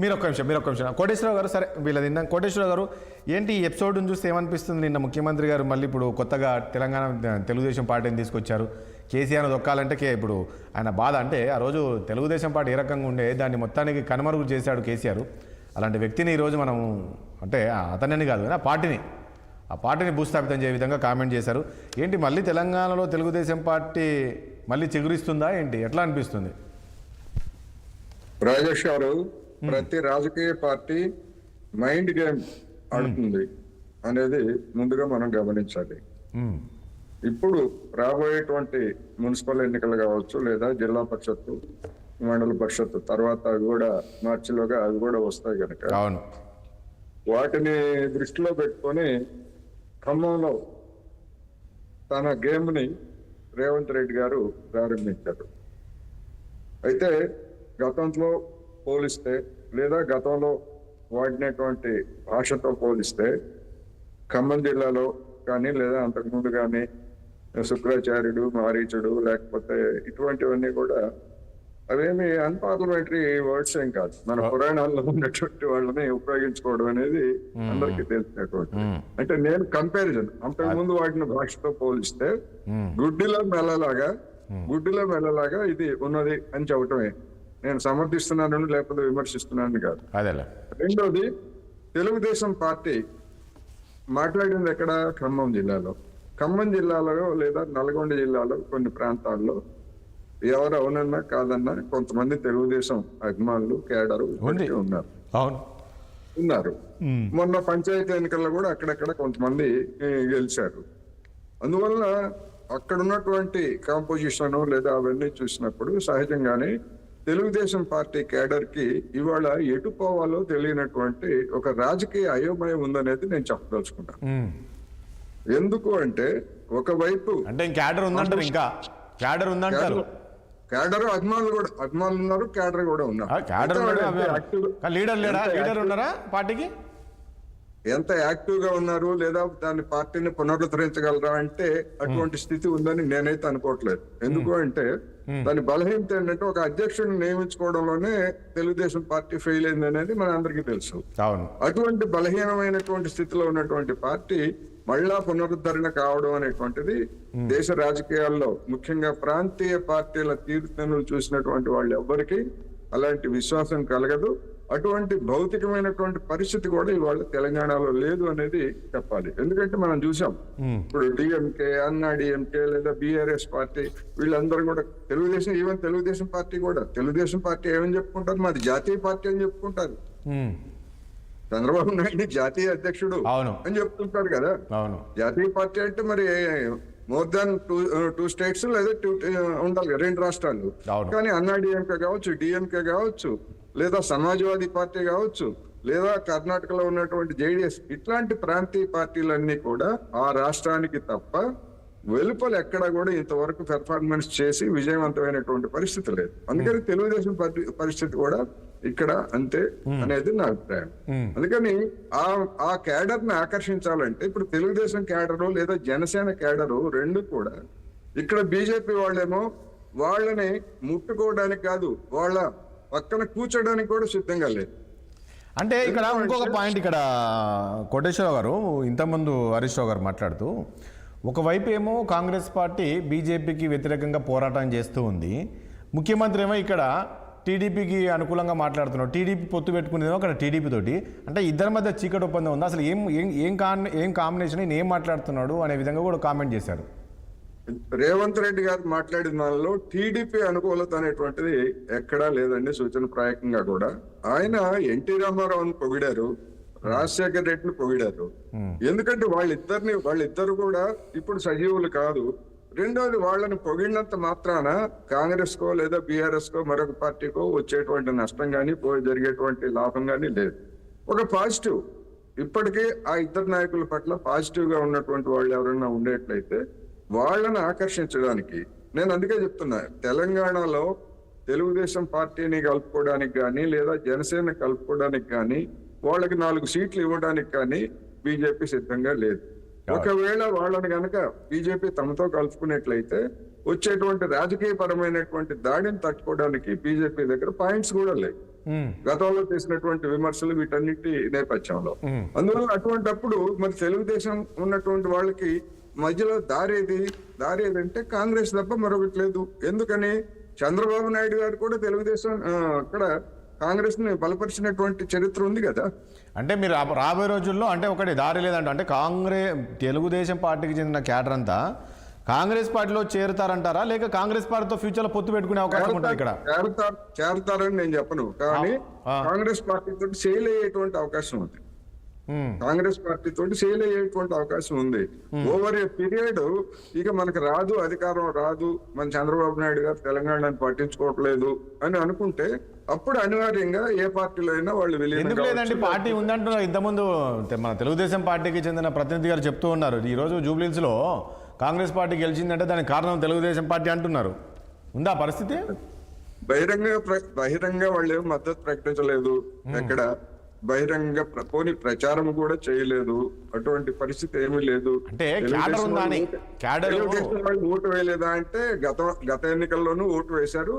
మీరు ఒక్క నిమిషం కోటేశ్వరరావు గారు. సరే వీళ్ళది ఇందాక కోటేశ్వరరావు గారు ఏంటి ఈ ఎపిసోడ్ని చూస్తే ఏమనిపిస్తుంది? నిన్న ముఖ్యమంత్రి గారు మళ్ళీ ఇప్పుడు కొత్తగా తెలుగుదేశం పార్టీని తీసుకొచ్చారు. కేసీఆర్ దొక్కాలంటే ఇప్పుడు ఆయన బాధ అంటే ఆ రోజు తెలుగుదేశం పార్టీ ఏ రకంగా ఉండే దాన్ని మొత్తానికి కనుమరుగు చేశాడు కేసీఆర్. అలాంటి వ్యక్తిని ఈరోజు మనం అంటే అతనిని కాదు ఆ పార్టీని భూస్థాపితం చేసే విధంగా కామెంట్ చేశారు. ఏంటి మళ్ళీ తెలంగాణలో తెలుగుదేశం పార్టీ మళ్ళీ చిగురిస్తుందా ఏంటి? ఎట్లా అనిపిస్తుంది? రాజేష్ గారు, ప్రతి రాజకీయ పార్టీ మైండ్ గేమ్ ఆడుతుంది అనేది ముందుగా మనం గమనించాలి. ఇప్పుడు రాబోయేటువంటి మున్సిపల్ ఎన్నికలు కావచ్చు, లేదా జిల్లా పరిషత్తు, మండల పరిషత్తు తర్వాత అవి కూడా మార్చిలోగా అవి కూడా వస్తాయి కనుక వాటిని దృష్టిలో పెట్టుకొని ఖమ్మంలో తన గేమ్ని రేవంత్ రెడ్డి గారు ప్రారంభించారు. అయితే గతంలో పోలిస్తే లేదా గతంలో వాడినటువంటి భాషతో పోలిస్తే ఖమ్మం జిల్లాలో కానీ లేదా అంతకుముందు కానీ శుక్రాచార్యుడు, మారీచుడు లేకపోతే ఇటువంటివన్నీ కూడా అవేమి అన్పార్లమెంటరీ వర్డ్స్ ఏం కాదు. మన పురాణాల్లో ఉన్నటువంటి వాళ్ళని ఉపయోగించుకోవడం అనేది అందరికీ తెలిసినటువంటి. అంటే నేను కంపారిజన్ అంతకు ముందు వాడిన భాషతో పోలిస్తే గుడ్డిలో మెల్లలాగా ఇది ఉన్నది అని చెప్పటమే. నేను సమర్థిస్తున్నాను లేకపోతే విమర్శిస్తున్నాను కాదు. రెండోది, తెలుగుదేశం పార్టీ మాట్లాడింది ఎక్కడ? ఖమ్మం జిల్లాలో లేదా నల్గొండ జిల్లాలో కొన్ని ప్రాంతాల్లో ఎవరు అవునన్నా కాదన్నా కొంతమంది తెలుగుదేశం అభిమానులు, కేడరు ఉన్నారు. మొన్న పంచాయతీ ఎన్నికల్లో కూడా అక్కడక్కడ కొంతమంది గెలిచారు. అందువల్ల అక్కడ ఉన్నటువంటి కాంపోజిషన్ లేదా అవన్నీ చూసినప్పుడు సహజంగానే తెలుగుదేశం పార్టీ కేడర్ కి ఇవాళ ఎటు పోవాలో తెలియనటువంటి ఒక రాజకీయ అయోమయం ఉందనేది నేను చెప్పదలుచుకున్నాను. ఎందుకు అంటే ఒకవైపు కేడర్ అభిమానులు ఉన్నారు, కేడర్ కూడా ఉన్నారు. ఎంత యాక్టివ్ గా ఉన్నారు లేదా దాని పార్టీని పునరుద్ధరించగలరా అంటే అటువంటి స్థితి ఉందని నేనైతే అనుకోవట్లేదు. ఎందుకు అంటే దాని బలహీనత ఏంటంటే ఒక అధ్యక్షుడిని నియమించుకోవడంలోనే తెలుగుదేశం పార్టీ ఫెయిల్ అయింది అనేది మన అందరికీ తెలుసు. అటువంటి బలహీనమైనటువంటి స్థితిలో ఉన్నటువంటి పార్టీ మళ్ళా పునరుద్ధరణ కావడం అనేటువంటిది దేశ రాజకీయాల్లో ముఖ్యంగా ప్రాంతీయ పార్టీల తీరుతెన్నులు చూసినటువంటి వాళ్ళు ఎవ్వరికి అలాంటి విశ్వాసం కలగదు. అటువంటి భౌతికమైనటువంటి పరిస్థితి కూడా ఇవాళ తెలంగాణలో లేదు అనేది చెప్పాలి. ఎందుకంటే మనం చూసాం ఇప్పుడు డిఎంకే, అన్నా డిఎంకే లేదా బీఆర్ఎస్ పార్టీ వీళ్ళందరూ కూడా తెలుగుదేశం పార్టీ ఏమని చెప్పుకుంటారు? మాది జాతీయ పార్టీ అని చెప్పుకుంటారు. చంద్రబాబు నాయుడు జాతీయ అధ్యక్షుడు అని చెప్తుంటారు కదా. జాతీయ పార్టీ అంటే మరి మోర్ దాన్ టూ స్టేట్స్ లేదా ఉండాలి, 2 రాష్ట్రాలు. కానీ అన్నా డిఎంకే కావచ్చు లేదా సమాజ్వాదీ పార్టీ కావచ్చు లేదా కర్ణాటకలో ఉన్నటువంటి జేడీఎస్, ఇట్లాంటి ప్రాంతీయ పార్టీలన్నీ కూడా ఆ రాష్ట్రానికి తప్ప వెలుపల ఎక్కడా కూడా ఇంతవరకు పెర్ఫార్మెన్స్ చేసి విజయవంతమైనటువంటి పరిస్థితి లేదు. అందుకని తెలుగుదేశం పరిస్థితి కూడా ఇక్కడ అంతే అనేది నా అభిప్రాయం. అందుకని ఆ కేడర్ ని ఆకర్షించాలంటే ఇప్పుడు తెలుగుదేశం కేడరు లేదా జనసేన కేడరు రెండు కూడా ఇక్కడ బీజేపీ వాళ్ళేమో వాళ్ళని ముట్టుకోవడానికి కాదు, వాళ్ళ పక్కన కూర్చోడానికి కూడా సిద్ధంగా లేదు. అంటే ఇక్కడ ఇంకొక పాయింట్, ఇక్కడ కోటేశ్వరరావు గారు ఇంతకుముందు హరీష్ రావు గారు మాట్లాడుతూ ఒకవైపు ఏమో కాంగ్రెస్ పార్టీ బీజేపీకి వ్యతిరేకంగా పోరాటం చేస్తూ ఉంది, ముఖ్యమంత్రి ఏమో ఇక్కడ టీడీపీకి అనుకూలంగా మాట్లాడుతున్నాడు, టీడీపీ పొత్తు పెట్టుకునేదేమో అక్కడ టీడీపీ తోటి. అంటే ఇద్దరి మధ్య చీకటి ఒప్పందం ఉంది, అసలు ఏం కాంబినేషన్, ఏం మాట్లాడుతున్నాడు అనే విధంగా కూడా కామెంట్ చేశారు. రేవంత్ రెడ్డి గారు మాట్లాడిన దానిలో టీడీపీ అనుకూలత అనేటువంటిది ఎక్కడా లేదండి. సూచనప్రాయకంగా కూడా ఆయన ఎన్టీ రామారావుని పొగిడారు, రాజశేఖర్ రెడ్డిని పొగిడారు. ఎందుకంటే వాళ్ళిద్దరు కూడా ఇప్పుడు సజీవులు కాదు. రెండోది, వాళ్ళని పొగిడినంత మాత్రాన కాంగ్రెస్ కో లేదా బీఆర్ఎస్ కో మరొక పార్టీకో వచ్చేటువంటి నష్టం కానీ జరిగేటువంటి లాభం కానీ లేదు. ఒక పాజిటివ్ ఇప్పటికీ ఆ ఇద్దరు నాయకుల పట్ల పాజిటివ్ గా ఉన్నటువంటి వాళ్ళు ఎవరైనా ఉండేట్లయితే వాళ్ళని ఆకర్షించడానికి, నేను అందుకే చెప్తున్నా, తెలంగాణలో తెలుగుదేశం పార్టీని కలుపుకోవడానికి కానీ లేదా జనసేన కలుపుకోవడానికి కానీ వాళ్ళకి 4 సీట్లు ఇవ్వడానికి కానీ బీజేపీ సిద్ధంగా లేదు. ఒకవేళ వాళ్ళని కనుక బీజేపీ తమతో కలుపుకునేట్లయితే వచ్చేటువంటి రాజకీయపరమైనటువంటి దాడిని తట్టుకోవడానికి బీజేపీ దగ్గర పాయింట్స్ కూడా లేవు. ఉమ్, గతంలో చేసినటువంటి విమర్శలు వీటన్నిటి నేపథ్యంలో అందువల్ల అటువంటప్పుడు మరి తెలుగుదేశం ఉన్నటువంటి వాళ్ళకి మధ్యలో దారి ఏదంటే కాంగ్రెస్ తప్ప మరొకటి లేదు. ఎందుకని చంద్రబాబు నాయుడు గారు కూడా తెలుగుదేశం అక్కడ కాంగ్రెస్ ని బలపరిచినటువంటి చరిత్ర ఉంది కదా. అంటే మీరు రాబోయే రోజుల్లో అంటే ఒకటి దారి లేదంట, అంటే తెలుగుదేశం పార్టీకి చెందిన క్యాడర్ అంతా కాంగ్రెస్ పార్టీలో చేరుతారంటారా, లేక కాంగ్రెస్ పార్టీతో ఫ్యూచర్ లో పొత్తు పెట్టుకునే అవకాశం ఉంటుంది ఇక్కడ? చేరతారని నేను చెప్పను, కానీ కాంగ్రెస్ పార్టీ తోటి సేల్ అయ్యేటువంటి అవకాశం ఉంది. కాంగ్రెస్ పార్టీ తోటి సేల్ అయ్యేటువంటి అవకాశం ఉంది. ఓవర్ ఏ పీరియడ్ ఇక మనకు అధికారం రాదు, మన చంద్రబాబు నాయుడు గారు తెలంగాణని పట్టించుకోవట్లేదు అని అనుకుంటే అప్పుడు అనివార్యంగా ఏ పార్టీలో అయినా వాళ్ళు ఎందుకు లేదండి, పార్టీ ఉందంటున్నారు. ఇంతకుముందు మన తెలుగుదేశం పార్టీకి చెందిన ప్రతినిధి గారు చెప్తూ ఉన్నారు, ఈ రోజు జూబ్లీహిల్స్ లో కాంగ్రెస్ పార్టీ గెలిచిందంటే దానికి కారణం తెలుగుదేశం పార్టీ అంటున్నారు. ఉందా పరిస్థితి? బహిరంగ వాళ్ళు ఏం మద్దతు ప్రకటించలేదు, ఎక్కడ బహిరంగ పోని ప్రచారం కూడా చేయలేదు. అటువంటి పరిస్థితి ఏమీ లేదు. అంటే వాళ్ళు ఓటు వేయలేదా అంటే గత ఎన్నికల్లోనూ ఓటు వేశారు,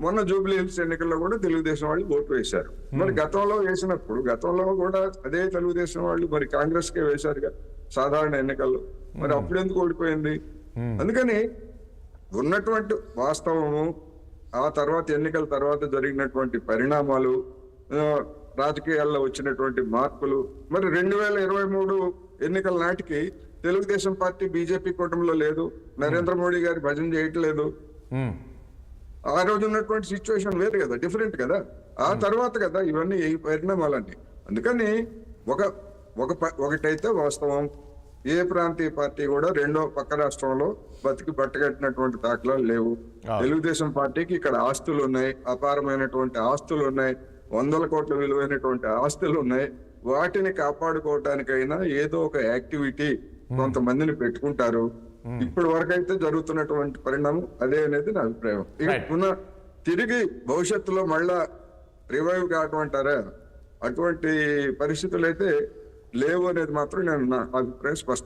మొన్న జూబ్లీ హిల్స్ ఎన్నికల్లో కూడా తెలుగుదేశం వాళ్ళు ఓటు వేశారు. మరి గతంలో కూడా అదే తెలుగుదేశం వాళ్ళు మరి కాంగ్రెస్ కే వేశారు కదా సాధారణ ఎన్నికల్లో. మరి అప్పుడు ఎందుకు ఓడిపోయింది? అందుకని ఉన్నటువంటి వాస్తవము, ఆ తర్వాత ఎన్నికల తర్వాత జరిగినటువంటి పరిణామాలు, రాజకీయాల్లో వచ్చినటువంటి మార్పులు, మరి 2023 ఎన్నికల నాటికి తెలుగుదేశం పార్టీ బీజేపీ కూటమిలో లేదు, నరేంద్ర మోడీ గారి భజన చేయట్లేదు. ఆ రోజు ఉన్నటువంటి సిచ్యువేషన్ వేరు కదా, డిఫరెంట్ కదా. ఆ తర్వాత కదా ఇవన్నీ ఈ పరిణామాలన్నీ. అందుకని ఒకటైతే వాస్తవం, ఏ ప్రాంతీయ పార్టీ కూడా రెండో పక్క రాష్ట్రంలో బతికి బట్టగట్టినటువంటి దాఖలాలు లేవు. తెలుగుదేశం పార్టీకి ఇక్కడ ఆస్తులు ఉన్నాయి, అపారమైనటువంటి ఆస్తులు ఉన్నాయి, 100 కోట్ల విలువైనటువంటి ఆస్తులు ఉన్నాయి. వాటిని కాపాడుకోవటానికైనా ఏదో ఒక యాక్టివిటీ కొంతమందిని పెట్టుకుంటారు. ఇప్పటి వరకు అయితే జరుగుతున్నటువంటి పరిణామం అదే అనేది నా అభిప్రాయం. ఇక తిరిగి భవిష్యత్తులో మళ్ళా రివైవ్ కావటమంటారా? అటువంటి పరిస్థితులు అయితే లేవు అనేది మాత్రం నేను నా అభిప్రాయం స్పష్టం.